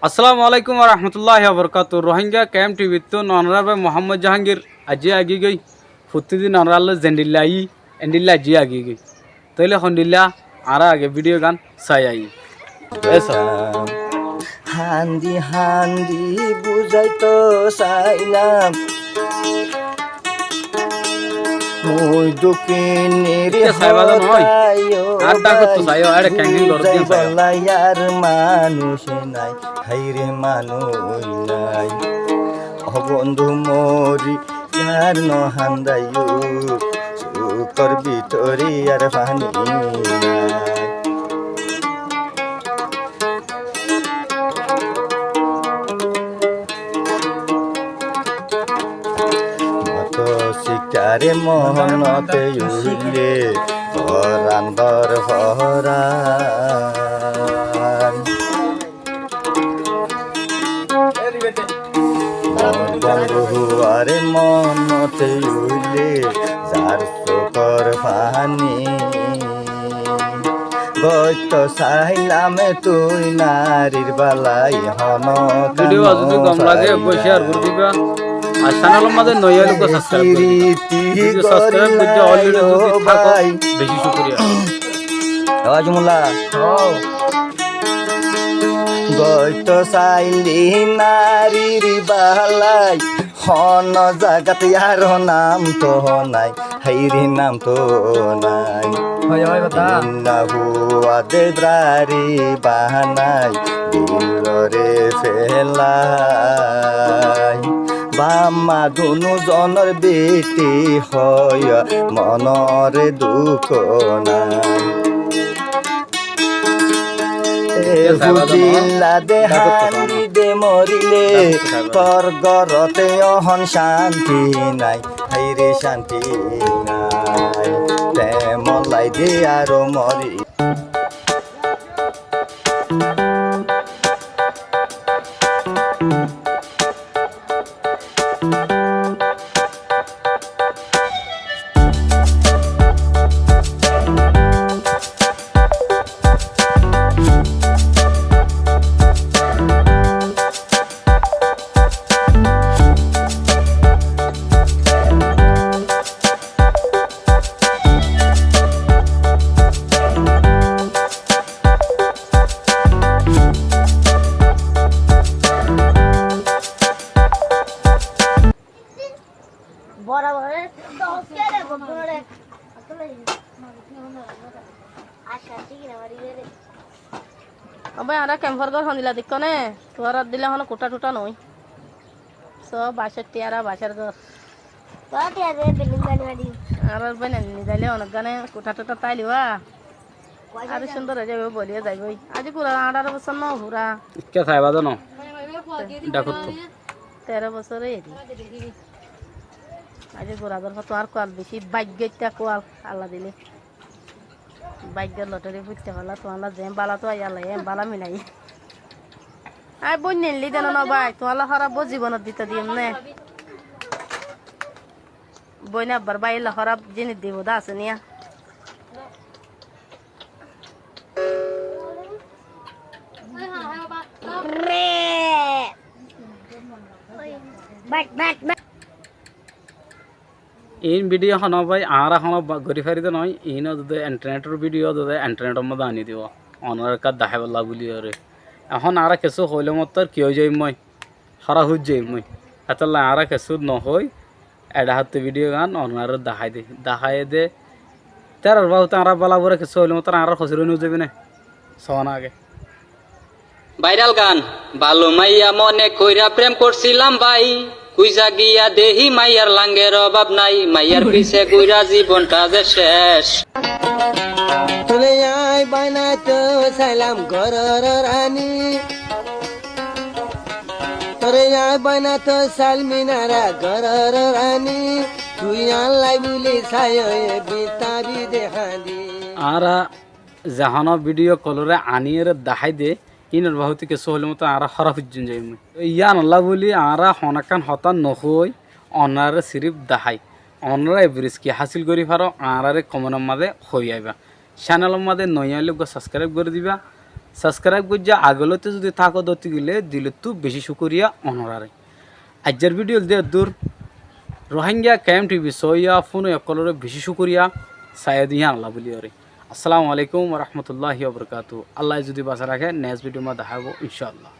আসসালামু আলাইকুম ওয়া রাহমাতুল্লাহি ওয়া বারাকাতুহু। রোহিঙ্গা ক্যাম্প টিভি তো ননরাবে মোহাম্মদ জাহাঙ্গীর আজি আগি গই প্রতিদিন ননরাল জেন্ডিল্লাই এন্ডিল্লা জি আগি গই তাইলে হন্ডিল্লা আরা আগে ভিডিও গান চাই আই এসো হান্দি হান্দি বুঝাইতো চাইলাম মই দক্ষিণের বলাইয়ার মানুষ নাই হাইরে মানুষ নাই বন্ধু মরি আর নহান্দাইও চুকর ভিতরে আর পানি শিকারে মোহনতে উইলে পরান্দর হরান বন্ধুয়ারে মনতে উইলে যার চোখর পানি গত চাইলামে তুই নারীর বালাই হন ভিডিও যদি কম লাগে শেয়ার করে দিবা আর চ্যানেলের মধ্যে নয়া লোক সাবস্ক্রাইব করতে অলরেডি যদি থাকো বেশি শুকরিয়া আওয়াজ মোল্লা গত চাইলি নারীর বালাই হন জাগাত ইয়ার নাম তো নাই হাইরি নাম তো নাই না হুয়া দেদ্রারি বাহানাই দিলরে ফেলাই বাম্মা দুনু জনের বেটি হয় মনরে দুঃখ নাই বুঝিলা দেহানি দে মরিলে তোর ঘরতে অহন শান্তি নাই হাইরে শান্তি নাই মলাই দে আরো মরি আমরা ক্যাম্পার ঘর হন্দিলা দেখো নে তোর দিলে হলো কোটা টোটা নই সব বাসার টিয়ারা বাসার ঘর আর নিজাইলে অনেক গানে কোটা টোটা তাই লিবা আরো সুন্দর হয়ে যাবে বলিয়ে যাইব আজি পুরা 18 বছর ন পুরা কে খাইবা জানো দেখো তো 13 বছরে আজি গোরাদর তোমার কোয়াল বেশি ভাগ্যটা কোয়াল আল্লাহ দিলে ভাগ্যের লটারি ফুটতে পারলা তোমার যে বালা তো আল্লাহ বালা মিলাই আই বই নিলি দেন না ভাই তোমার খারাপ জীবনত দিতে দিম নে বই না আবার বাইলা খারাপ জিনিস দিব দা আছে নিয়া ইন ভিডিও হন ভাই আর এখন গরি ফারিতে নয় ইন যদি ইন্টারনেটের ভিডিও যদি ইন্টারনেটের মধ্যে আনি দিব অনার কাজ দেখাবেলা বলি আরে এখন আর কিছু হইলে মত কি হয়ে যাই মই সারা হয়ে যাই মই এতলা আর কিছু নহই এটা হাতে ভিডিও গান অনার দেখাই দে তার বাবুতে আর বলা বলে কিছু হইলে মত আর খসরে নিয়ে যাবি না সমান আগে ভাইরাল গান ভালো মাইয়া মনে কইরা প্রেম করছিলাম ভাই কুইজা গিয়া দেহি মাইয়ার লাঙ্গের অভাব নাই মাইয়ার পিছে কইরা জীবনটা যে শেষ চলে আয় বানাতো সালাম ঘরের রানী তোরে আয় বানাতো সালমিনারা ঘরের রানী তুই আল্লাহ বলি ছায় বিতাবি দেখা দি আর জাহান ভিডিও কলরে আনিয়ে দেখাই দে ইনর বাহুতি কিছু হলে মতো আর হরা খুঁজছেন যাই মই ইয়ান আল্লাহ বলি আরা হনাকান হতান নহই অনারে সিরিফ দাহাই অনরা এভারেজ কি হাসিল করি পারো আরারে কমনের মাঝে হই আইবা চ্যানেলের মাঝে নয়া লোক সাবস্ক্রাইব করে দিবা সাবস্ক্রাইব করছে আগলতে যদি থাকো দতি গেলে দিলে তো বেশি শুকরিয়া অনরারে আজকের ভিডিও দিয়ে দূর রোহিঙ্গা ক্যাম্প টিভি সইয়া ফোন একলরে বেশি শুকরিয়া সায়া দিয়া আল্লাহ বলি ওরে আসসালামু আলাইকুম রহমতুল্লাহি ওবরকাতু আল্লাহ যদি বাসা রাখে নেক্সট ভিডিও মা দেখাবো ইনশাআল্লাহ।